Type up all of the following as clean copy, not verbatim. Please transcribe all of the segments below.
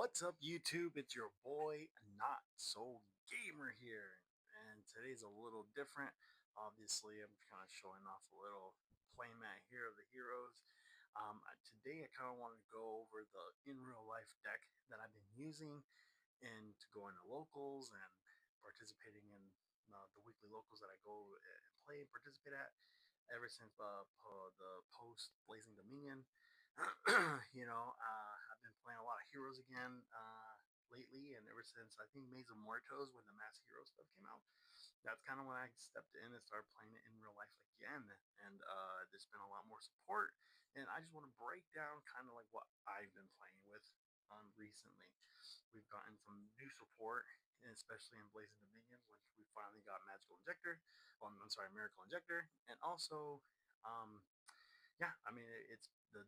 What's up, YouTube? It's your boy, Not So Gamer here, and today's a little different. Obviously, I'm kind of showing off a little playmat here of the heroes. Today, I kind of want to go over the in real life deck that I've been using and to go into locals and participating in the weekly locals that I go and play and participate at ever since the post Blazing Dominion. I've been playing a lot of heroes again lately, and ever since I think Maze of Muertos when the Mass Hero stuff came out, that's kind of when I stepped in and started playing it in real life again. And there's been a lot more support, and I just want to break down kind of like what I've been playing with recently. We've gotten some new support, and especially in Blazing Dominion, which we finally got Magical Injector. Well, I'm sorry, Miracle Injector, and also, um, yeah, I mean it's the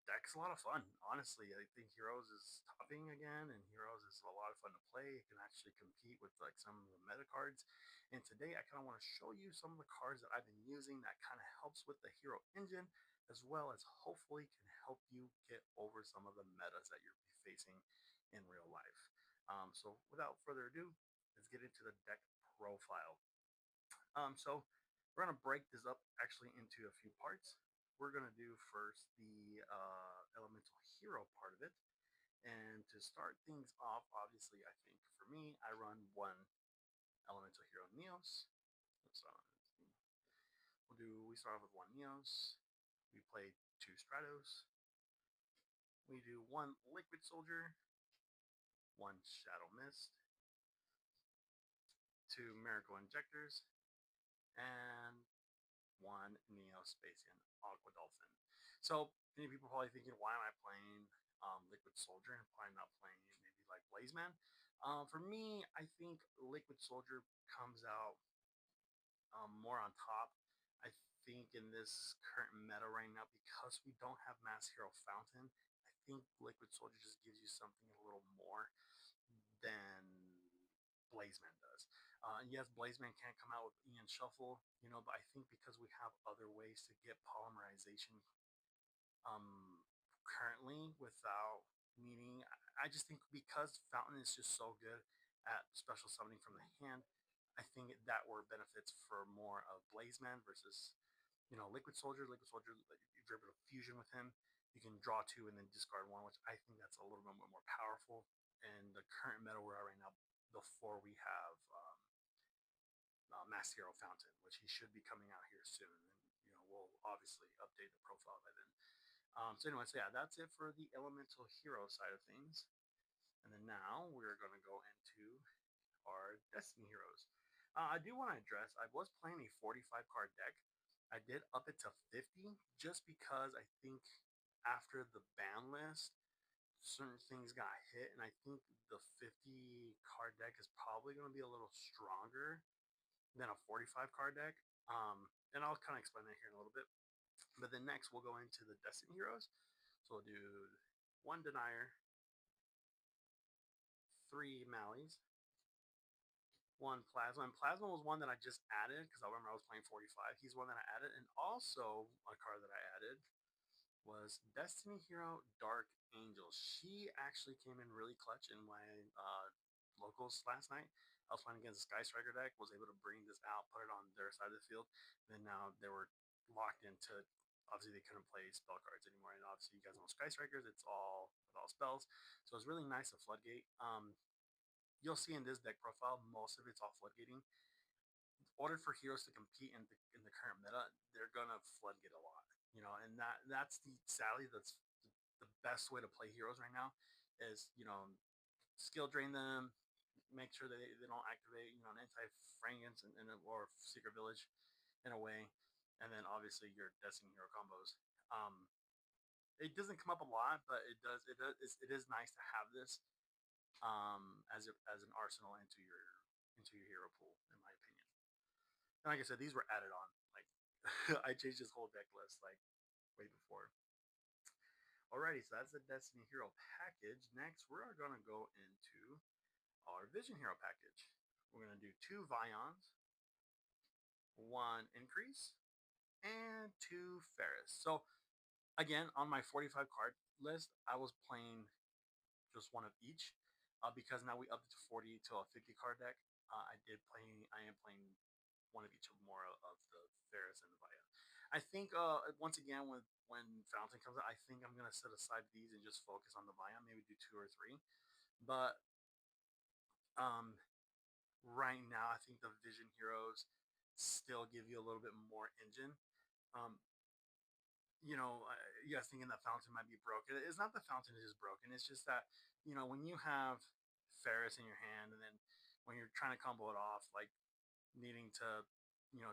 deck's a lot of fun. Honestly, I think Heroes is topping again, and Heroes is a lot of fun to play. It can actually compete with like some of the meta cards. And today, I kind of want to show you some of the cards that I've been using that kind of helps with the hero engine, as well as hopefully can help you get over some of the metas that you're facing in real life. So, without further ado, let's get into the deck profile. So we're gonna break this up actually into a few parts. We're gonna do first the elemental hero part of it, and to start things off, obviously, I think for me, I run one elemental hero Neos. So we start off with one Neos. We play two Stratos. We do one Liquid Soldier, one Shadow Mist, two Miracle Injectors, and one Neo Spacian Aqua Dolphin. So many people are probably thinking, why am I playing Liquid Soldier and probably not playing maybe like Blazeman? For me, I think Liquid Soldier comes out more on top. I think in this current meta right now, because we don't have Mass Hero Fountain, I think Liquid Soldier just gives you something a little more than Blazeman does. And yes, Blazeman can't come out with Ian Shuffle, but I think because we have other ways to get polymerization currently without needing, I just think because Fountain is just so good at special summoning from the hand, I think that were benefits for more of Blazeman versus Liquid Soldier. Liquid Soldier, if you're able to fusion with him, you can draw two and then discard one, which I think that's a little bit more powerful. And the current meta we're at right now, before we have Mass Hero Fountain, which he should be coming out here soon, and we'll obviously update the profile by then. So yeah, that's it for the elemental hero side of things. And then now we're going to go into our Destiny heroes. I do want to address, I was playing a 45 card deck. I did up it to 50 just because I think after the ban list, certain things got hit, and I think the 50 card deck is probably going to be a little stronger than a 45 card deck. And I'll kind of explain that here in a little bit. But then next, we'll go into the Destiny heroes. So we'll do one Denier, three Mallies, one Plasma. And Plasma was one that I just added because I remember I was playing 45. He's one that I added. And also, a card that I added was Destiny Hero Dark Angel. She actually came in really clutch in my locals last night. I was playing against a Sky Striker deck, was able to bring this out, put it on their side of the field. Then now they were locked into, obviously they couldn't play spell cards anymore. And obviously you guys know Sky Strikers, it's all with all spells. So it's really nice to Floodgate. You'll see in this deck profile, most of it's all floodgating. In order for heroes to compete in the current meta, they're gonna floodgate a lot, and that's the sadly that's the best way to play heroes right now is skill drain them, make sure they don't activate an anti-fragments or secret village in a way, and then obviously your Destiny hero combos. It doesn't come up a lot, but it is nice to have this as an arsenal into your hero pool, in my opinion. And like I said, these were added on. Like I changed this whole deck list like way before. Alrighty, so that's the Destiny Hero package. Next, we're gonna go into our Vision Hero package. We're gonna do two Vions, one Increase, and two Ferris. So again, on my 45 card list, I was playing just one of each, because now we upped it to 40 to a 50 card deck. I am playing one of each of more of the Ferris and the Via. I think once again when Fountain comes out, I think I'm gonna set aside these and just focus on the Via. Maybe do two or three, but um, right now I think the Vision Heroes still give you a little bit more engine. Um, you guys thinking that Fountain might be broken. It's not the Fountain is broken. It's just that, when you have Ferris in your hand and then when you're trying to combo it off, like needing to,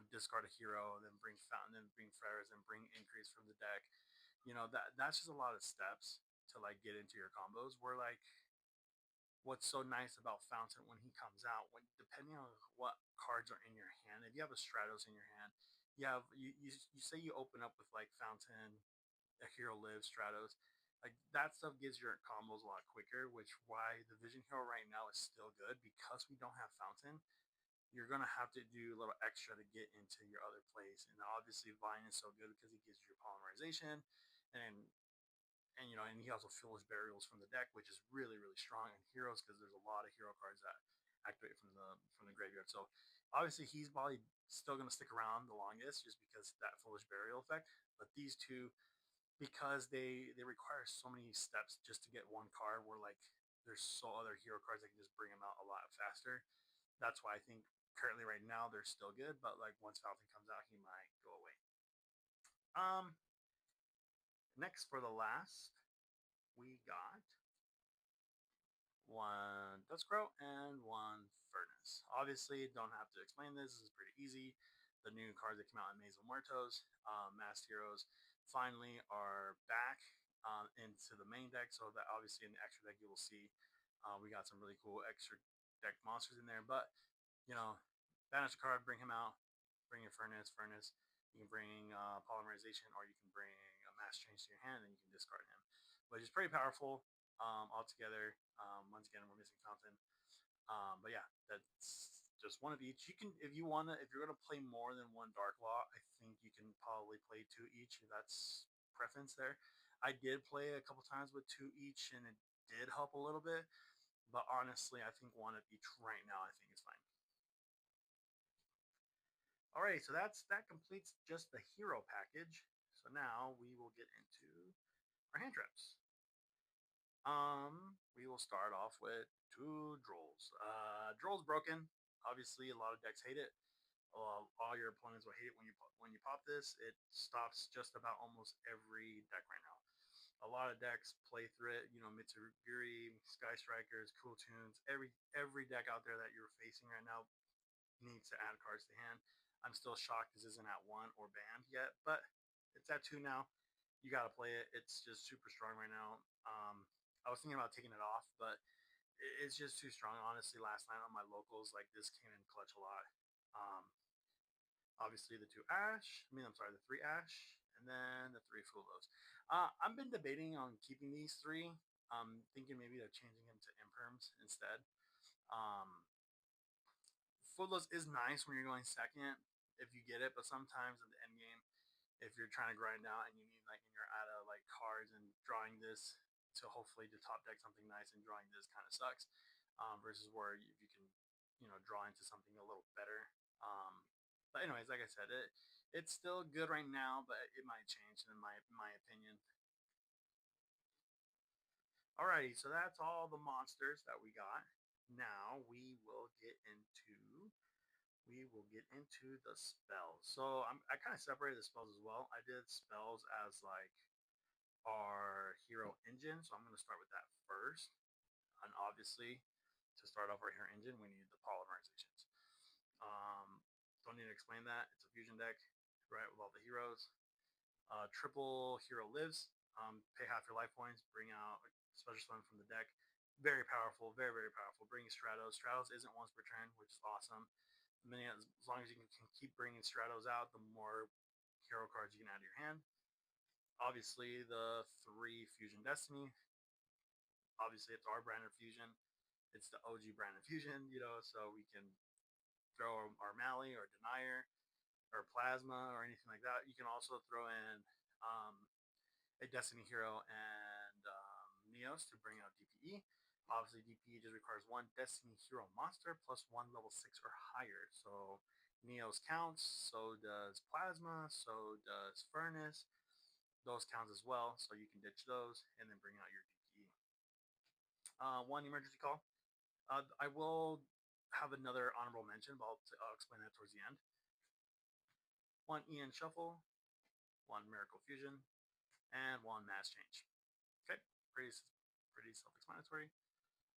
discard a hero, then bring Fountain, then bring Ferris, and bring increase from the deck, that's just a lot of steps to like get into your combos. Where like what's so nice about Fountain when he comes out, when depending on what cards are in your hand, if you have a Stratos in your hand, you say you open up with like Fountain, a hero lives, Stratos, like that stuff gives your combos a lot quicker, which why the Vision Hero right now is still good because we don't have Fountain. You're gonna have to do a little extra to get into your other plays, and obviously Vine is so good because it gives you your polymerization, and and he also fills burials from the deck, which is really really strong in heroes because there's a lot of hero cards that activate from the graveyard. So obviously he's probably still going to stick around the longest just because that foolish burial effect. But these two, because they require so many steps just to get one card, where like there's so other hero cards that can just bring them out a lot faster. That's why I think currently right now they're still good, but like once Falcon comes out, he might go away. Um, Next for the last, we got one Duskgrow and one Furnace. Obviously, don't have to explain this. This is pretty easy. The new cards that came out in Maze of Muertos, Masked Heroes, finally are back into the main deck. So that obviously in the extra deck you will see we got some really cool extra deck monsters in there. But banish a card, bring him out, bring your Furnace. You can bring Polymerization, or you can bring a Mass Change to your hand, and you can discard him, which is pretty powerful altogether. Once again, we're missing Fountain. But yeah, that's just one of each. You can, if you wanna, if you're gonna play more than one Dark Law, I think you can probably play two each. That's preference there. I did play a couple times with two each, and it did help a little bit. But honestly, I think one of each right now, I think is fine. All right, so that completes just the hero package. So now we will get into our hand traps. We will start off with two Drolls. Droll's broken. Obviously, a lot of decks hate it. All your opponents will hate it when you pop this. It stops just about almost every deck right now. A lot of decks play through it. Mitsuguri, Sky Strikers, Cool Tunes. Every deck out there that you're facing right now needs to add cards to hand. I'm still shocked this isn't at one or banned yet, but it's at two now. You got to play it. It's just super strong right now. I was thinking about taking it off, but it's just too strong. Honestly, last night on my locals, like this came in clutch a lot. Um, Obviously, the two Ash. I'm sorry, the three Ash, and then the three Fulos. I've been debating on keeping these three. Thinking maybe of changing them to Imperms instead. Um, Footloose is nice when you're going second if you get it, but sometimes in the end game, if you're trying to grind out and you need like and you're out of like cards and drawing this to hopefully to top deck something nice and drawing this kind of sucks. Versus where if you can draw into something a little better. But anyways, like I said, it's still good right now, but it might change in my opinion. Alrighty, so that's all the monsters that we got. Now we will get into the spells. So I kind of separated the spells as well. I did spells as like our hero engine. So I'm going to start with that first. And obviously, to start off our hero engine, we need the polymerizations. Don't need to explain that. It's a fusion deck, right, with all the heroes. Triple hero lives. Pay half your life points. Bring out a special summon from the deck. Very powerful. Very, very powerful. Bringing Stratos. Stratos isn't once per turn, which is awesome. As long as you can keep bringing Stratos out, the more hero cards you can add to your hand. Obviously, the three Fusion Destiny. Obviously, it's our brand of Fusion. It's the OG brand of Fusion, so we can throw our Mally or Denier or Plasma or anything like that. You can also throw in a Destiny hero and Neos to bring out DPE. Obviously, DPE just requires one Destiny Hero monster plus one level 6 or higher. So Neos counts, so does Plasma, so does Furnace. Those counts as well, so you can ditch those and then bring out your DPE. One emergency call. I will have another honorable mention, but I'll explain that towards the end. One Ian Shuffle, one Miracle Fusion, and one Mass Change. Okay, pretty self-explanatory.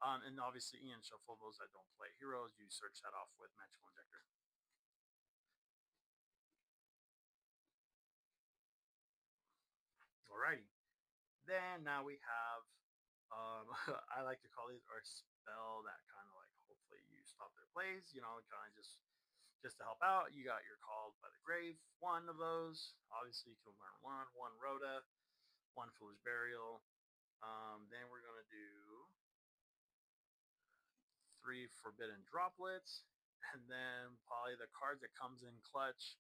And obviously Ian Shuffle, those that don't play heroes, you search that off with Magical Injector. Alrighty. Then now we have, I like to call these our spell that kind of like hopefully you stop their plays. You know, kind of just to help out. You got your Called by the Grave, one of those. Obviously, you can learn one Rhoda, one Foolish Burial. Then we're gonna do 3 Forbidden Droplets, and then probably the card that comes in clutch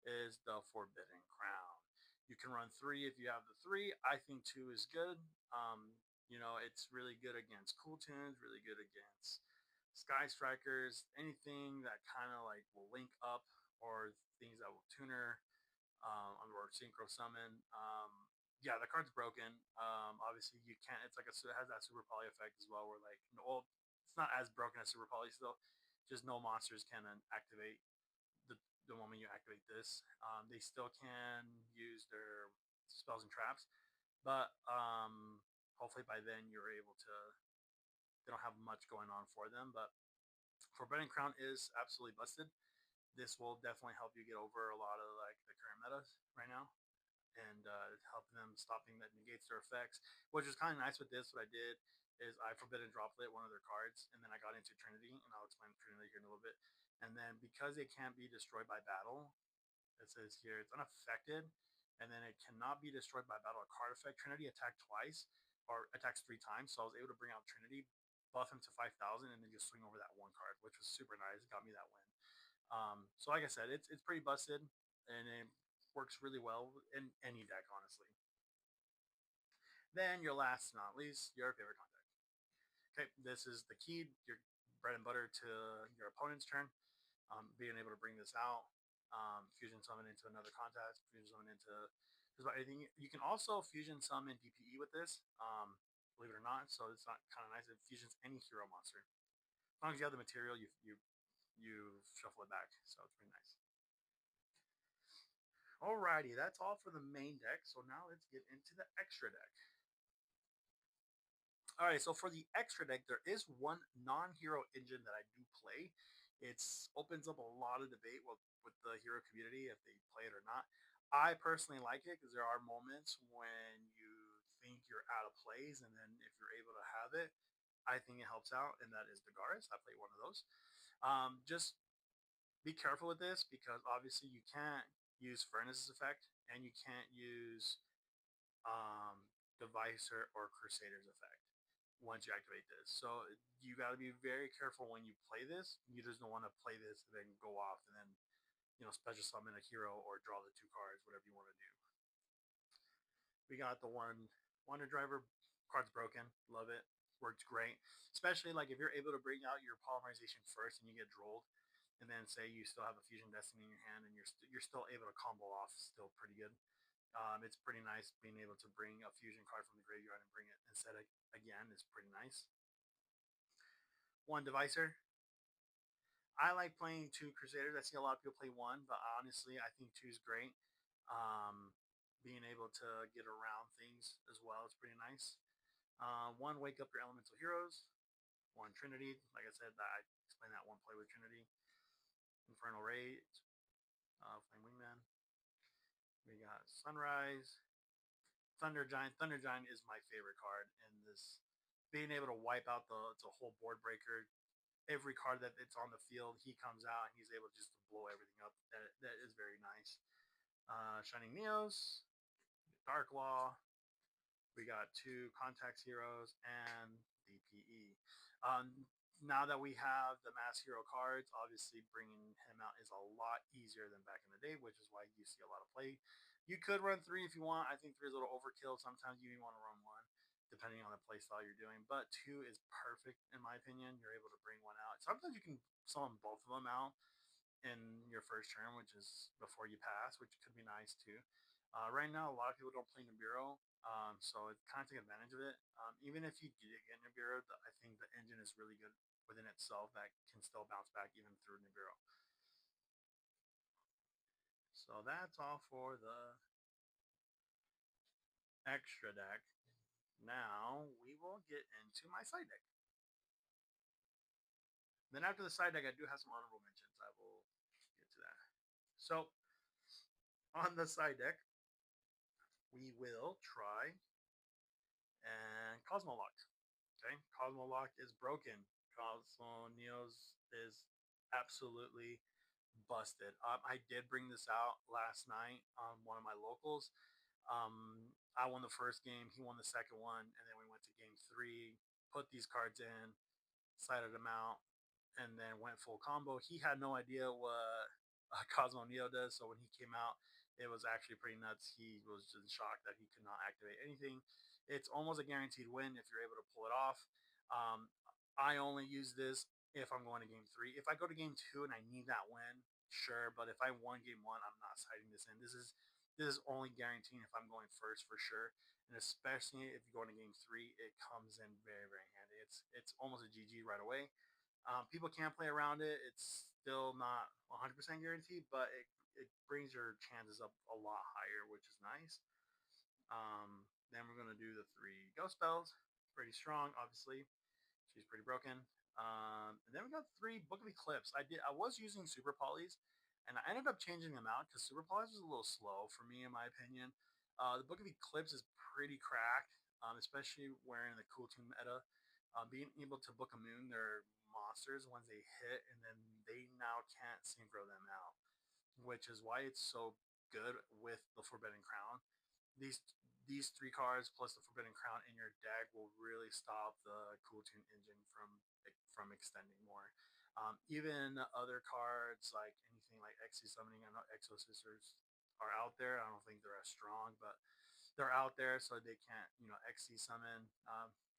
is the Forbidden Crown. You can run 3 if you have the 3. I think 2 is good. You know, it's really good against Cool Tunes, really good against Sky Strikers, anything that kind of like will link up or things that will tuner or synchro summon. Yeah, the card's broken. Obviously, you can't. It's like it has that super poly effect as well, where like, well, it's not as broken as super poly still. Just no monsters can activate the moment you activate this. They still can use their spells and traps, but hopefully by then you're able to. They don't have much going on for them, but Forbidden Crown is absolutely busted. This will definitely help you get over a lot of like the current metas right now, and help them stopping that negates their effects. Which is kind of nice with this. What I did is I Forbidden Droplet one of their cards, and then I got into Trinity, and I'll explain Trinity here in a little bit. And then because it can't be destroyed by battle, it says here it's unaffected, and then it cannot be destroyed by battle or card effect. Trinity attacked twice, or attacks 3 times, so I was able to bring out Trinity, buff him to 5,000, and then just swing over that one card, which was super nice. It got me that win. So like I said, it's pretty busted, and it works really well in any deck, honestly. Then your last, not least, your favorite contact. Okay, this is the key, your bread and butter to your opponent's turn. Being able to bring this out, fusion summon into another contact, fusion summon into just about anything. You can also fusion summon DPE with this, believe it or not. So it's not kind of nice. It fusions any hero monster. As long as you have the material, you shuffle it back. So it's pretty nice. Alrighty, that's all for the main deck. So now let's get into the extra deck. Alright, so for the extra deck, there is one non-hero engine that I do play. It opens up a lot of debate with the hero community if they play it or not. I personally like it because there are moments when you think you're out of plays, and then if you're able to have it, I think it helps out, and that is Dagaris. I play one of those. Just be careful with this because obviously you can't use Furnace's effect, and you can't use Devicer or Crusader's effect once you activate this. So you got to be very careful when you play this. You just don't want to play this and then go off and then, you know, special summon a hero or draw the 2 cards, whatever you want to do. We got the one Wonder Driver. Card's broken. Love it. Works great. Especially like if you're able to bring out your polymerization first and you get drolled, and then say you still have a Fusion Destiny in your hand and you're still able to combo off, still pretty good. It's pretty nice being able to bring a fusion card from the graveyard and bring it instead of, again, is pretty nice. One Devicer. I like playing 2 Crusaders. I see a lot of people play 1, but honestly, I think 2 is great. Being able to get around things as well is pretty nice. 1 Wake Up Your Elemental Heroes. 1 Trinity. Like I said, I explained that 1 play with Trinity. Infernal Rage. Flame Wingman. We got Sunrise. Thunder Giant. Thunder Giant is my favorite card in this. Being able to wipe out it's a whole board breaker. Every card that it's on the field, he comes out and he's able just to blow everything up. That is very nice. Shining Neos, Dark Law. We got 2 Contacts Heroes and DPE. Now that we have the Mass Hero cards, obviously bringing him out is a lot easier than back in the day, which is why you see a lot of play. You could run 3 if you want. I think 3 is a little overkill. Sometimes you even want to run 1. depending on the play style you're doing. But 2 is perfect in my opinion. You're able to bring one out. Sometimes you can summon both of them out in your first turn, which is before you pass, which could be nice too. Right now, a lot of people don't play Nibiru, so it kind of take advantage of it. Even if you did get Nibiru, I think the engine is really good within itself that can still bounce back even through Nibiru. So that's all for the extra deck. Now we will get into my side deck. Then after the side deck, I do have some honorable mentions. I will get to that. So on the side deck, we will try and Cosmolock. Okay, Cosmolock is broken. Cosmo Neos is absolutely busted. I did bring this out last night on one of my locals. I won the first game, he won the second one, and then we went to game 3. Put these cards in, sided them out, and then went full combo. He had no idea what Cosmo Neo does, so when he came out, it was actually pretty nuts. He was just shocked that he could not activate anything. It's almost a guaranteed win if you're able to pull it off. Um, I only use this if I'm going to game 3. If I go to game 2 and I need that win, sure. But if I won game 1, I'm not siding this in. This is only guaranteeing if I'm going first for sure, and especially if you go into game 3, it comes in very very handy. It's almost a GG right away. People can play around it. It's still not 100% guaranteed, but it brings your chances up a lot higher, which is nice. Then we're going to do the 3 ghost spells. Pretty strong, obviously. She's pretty broken. And then we got 3 Book of Eclipse. I was using Super Polys, and I ended up changing them out because Super Polys was a little slow for me, in my opinion. The Book of Eclipse is pretty cracked, especially wearing the Cool Toon meta. Being able to book a moon, their monsters once they hit, and then they now can't synchro them out, which is why it's so good with the Forbidden Crown. These these 3 cards plus the Forbidden Crown in your deck will really stop the Cool Toon engine from extending more. Even other cards like anything like XC Summoning, I know Exo Sisters are out there. I don't think they're as strong, but they're out there, so they can't, XC summon.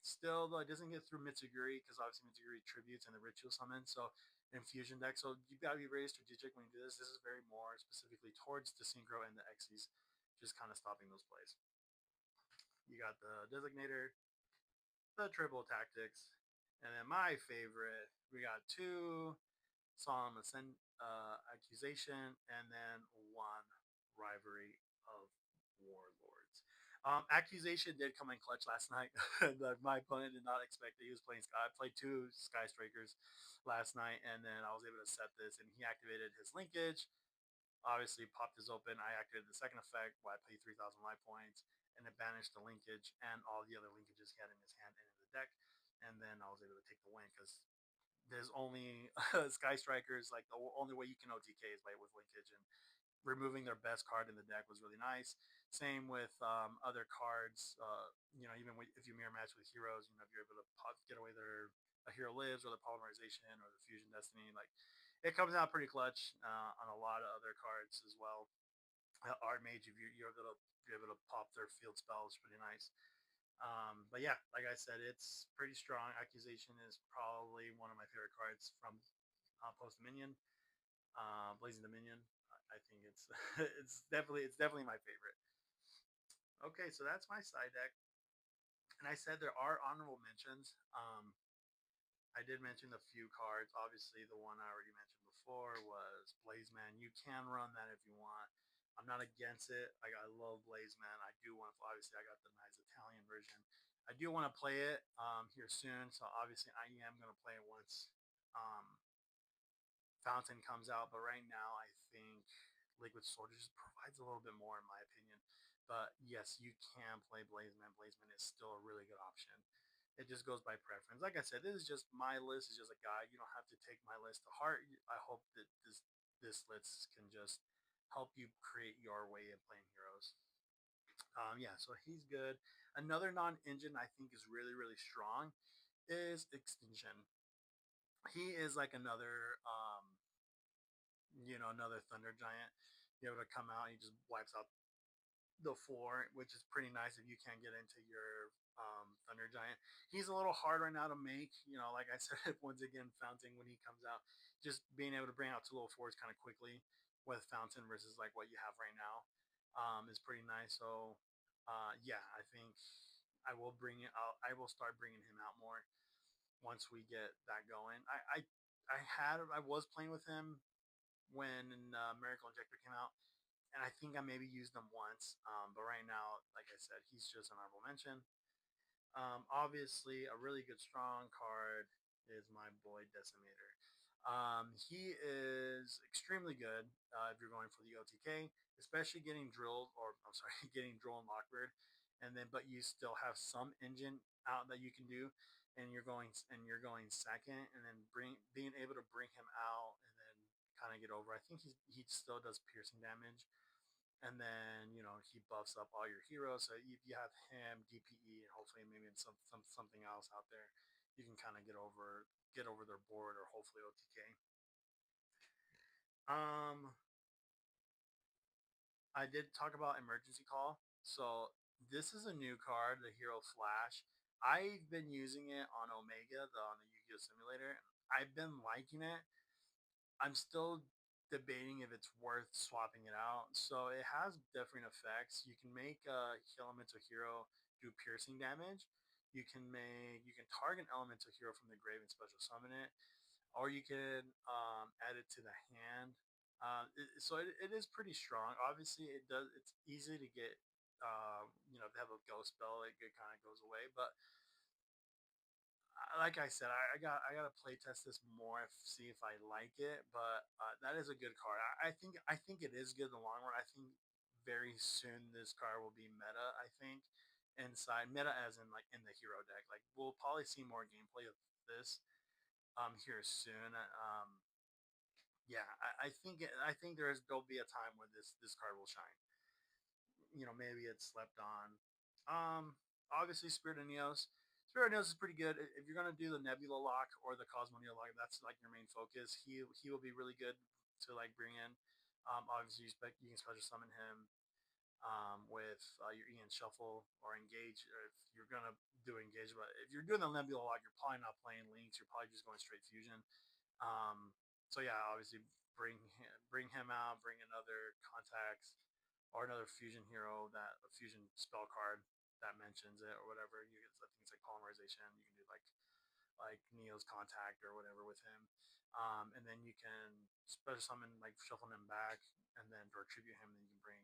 Still, though, it doesn't get through Mitsuguri because obviously Mitsuguri tributes and the ritual summon. So infusion deck. So you've got to be very strategic when you do this. This is very more specifically towards the synchro and the Xyz, just kind of stopping those plays. You got the designator, the triple tactics, and then my favorite, we got 2 solemn accusation, and then 1 rivalry of warlords. Accusation did come in clutch last night. My opponent did not expect that he was playing Sky. I played 2 Sky Strikers last night, and then I was able to set this, and he activated his linkage. Obviously, popped his open. I activated the second effect where I paid 3,000 life points, and it banished the linkage and all the other linkages he had in his hand and in the deck. And then I was able to take the win because there's only Sky Strikers. Like the only way you can OTK is by with linkage, and removing their best card in the deck was really nice. Same with other cards. Even if you mirror match with heroes, if you're able to get away their a hero lives or the polymerization or the fusion destiny, like it comes out pretty clutch on a lot of other cards as well. Art Mage, if you're able to pop their field spells, pretty nice. But yeah, like I said, it's pretty strong. Accusation is probably one of my favorite cards from Post Dominion, Blazing Dominion. I think it's it's definitely my favorite. Okay, so that's my side deck, and I said there are honorable mentions. I did mention a few cards. Obviously, the one I already mentioned before was Blazeman. You can run that if you want. I'm not against it. I love Blazeman. I do want to. Obviously, I got the nice Italian version. I do want to play it here soon. So obviously, I am going to play it once Fountain comes out. But right now, I think Liquid Sword just provides a little bit more, in my opinion. But yes, you can play Blazeman. Blazeman is still a really good option. It just goes by preference. Like I said, this is just my list. It's just a guide. You don't have to take my list to heart. I hope that this list can just help you create your way of playing heroes. Yeah, so he's good. Another non-engine I think is really really strong is Extinction. He is like another another Thunder Giant. Be able to come out, he just wipes out the 4, which is pretty nice if you can't get into your Thunder Giant. He's a little hard right now to make. Like I said, once again, Fountain when he comes out, just being able to bring out two little 4s kind of quickly with Fountain versus like what you have right now is pretty nice. So yeah, I think I will bring it out. I will start bringing him out more once we get that going. I was playing with him when Miracle Injector came out, and I think I maybe used them once. But right now, like I said, he's just an honorable mention. Obviously, a really good strong card is my boy Decimator. He is extremely good if you're going for the OTK, especially getting drilled, or I'm sorry, getting drilled in Lockbird, and then but you still have some engine out that you can do, and you're going second, and then being able to bring him out and then kind of get over. I think he still does piercing damage, and then he buffs up all your heroes. So if you have him, DPE, and hopefully maybe something else out there, you can kind of get over their board or hopefully OTK. Um, I did talk about emergency call. So this is a new card, the Hero Flash. I've been using it on Omega, on the Yu-Gi-Oh simulator. I've been liking it. I'm still debating if it's worth swapping it out. So it has different effects. You can make a elemental hero do piercing damage. You can target an elemental hero from the grave and special summon it, or you can add it to the hand. So it is pretty strong. Obviously, it's easy to get. If they have a ghost spell, it kind of goes away. But like I said, I gotta play test this more, see if I like it. But that is a good card. I think it is good in the long run. I think very soon this card will be meta. I think inside meta as in like in the hero deck. Like we'll probably see more gameplay of this here soon. Yeah, I think there'll be a time where this card will shine. Maybe it's slept on. Obviously, Spirit of Neos. Spirit of Neos is pretty good. If you're gonna do the Nebula lock or the Cosmo Neo lock, that's like your main focus. He will be really good to like bring in. Obviously, you can special summon him with your Ian Shuffle or Engage. Or if you're gonna do Engage, but if you're doing the Nebula lock, you're probably not playing Links. You're probably just going straight Fusion. So yeah, obviously bring him out, bring in other contacts or another fusion hero, that a fusion spell card that mentions it or whatever. You get things like polymerization. You can do like Neo's contact or whatever with him. And then you can special summon like shuffle him back and then for tribute him, then you can bring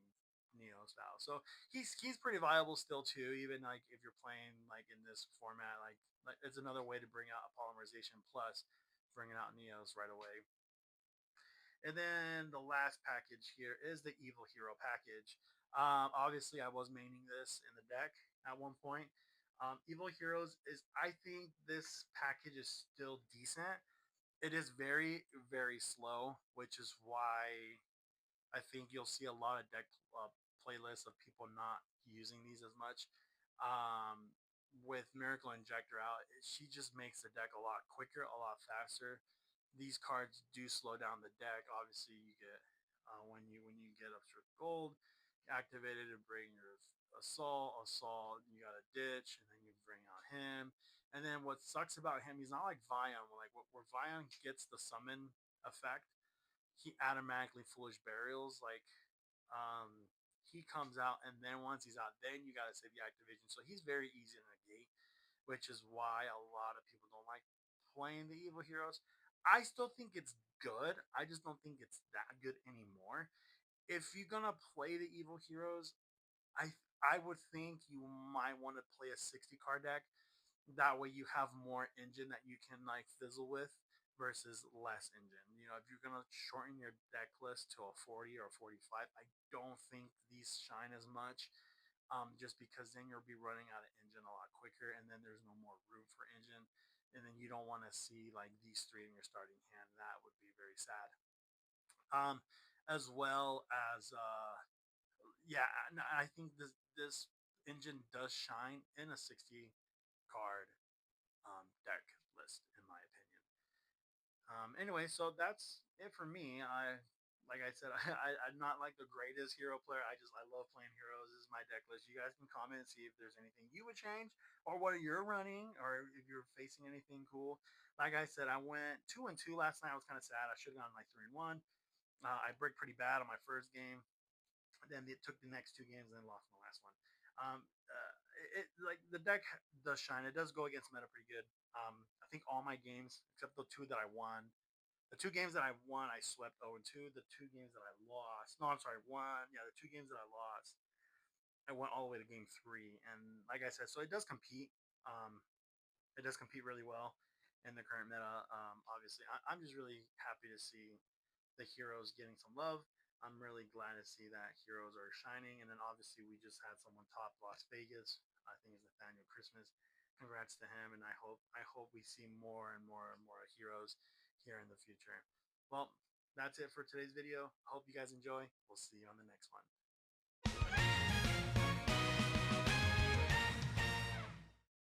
Neo's out. So he's pretty viable still too, even like if you're playing like in this format, like it's another way to bring out a polymerization plus bringing out Neos right away. And then the last package here is the Evil Hero package. Obviously, I was maining this in the deck at one point. Evil Heroes I think this package is still decent. It is very, very slow, which is why I think you'll see a lot of deck playlists of people not using these as much. Um, with Miracle Injector out, she just makes the deck a lot quicker, a lot faster. These cards do slow down the deck. Obviously, you get when you get up to gold, activated to bring your assault. You got a ditch, and then you bring out him. And then what sucks about him, he's not like Vion. Like where Vion gets the summon effect, he automatically foolish burials. Like um, he comes out, and then once he's out, then you got to say the activation. So he's very easy to negate, which is why a lot of people don't like playing the evil heroes. I still think it's good. I just don't think it's that good anymore. If you're gonna play the evil heroes, I would think you might want to play a 60 card deck. That way you have more engine that you can like fizzle with versus less engine. If you're gonna shorten your deck list to a 40 or 45, I don't think these shine as much. Just because then you'll be running out of engine a lot quicker, and then there's no more room for engine, and then you don't want to see like these three in your starting hand. That would be very sad. Um, as well as yeah, I think this engine does shine in a 60 card deck list, in my opinion. Anyway, so that's it for me. like I said, I'm not like the greatest hero player. I love playing heroes. This is my deck list. You guys can comment and see if there's anything you would change, or what you're running, or if you're facing anything cool. Like I said, I went 2-2 last night. I was kind of sad. I should have gone like 3-1. I bricked pretty bad on my first game. Then it took the next two games and then lost my last one. Like the deck does shine. It does go against meta pretty good. I think all my games except the two that I won. The two games that I won, I swept 0-2. The two games that I lost, no, I'm sorry, one. Yeah, the two games that I lost, I went all the way to game three. And like I said, so it does compete. Um, it does compete really well in the current meta. Obviously, I'm just really happy to see the heroes getting some love. I'm really glad to see that heroes are shining. And then obviously we just had someone top Las Vegas. I think it's Nathaniel Christmas. Congrats to him, and I hope we see more and more heroes here in the future. Well, that's it for today's video. Hope you guys enjoy. We'll see you on the next one.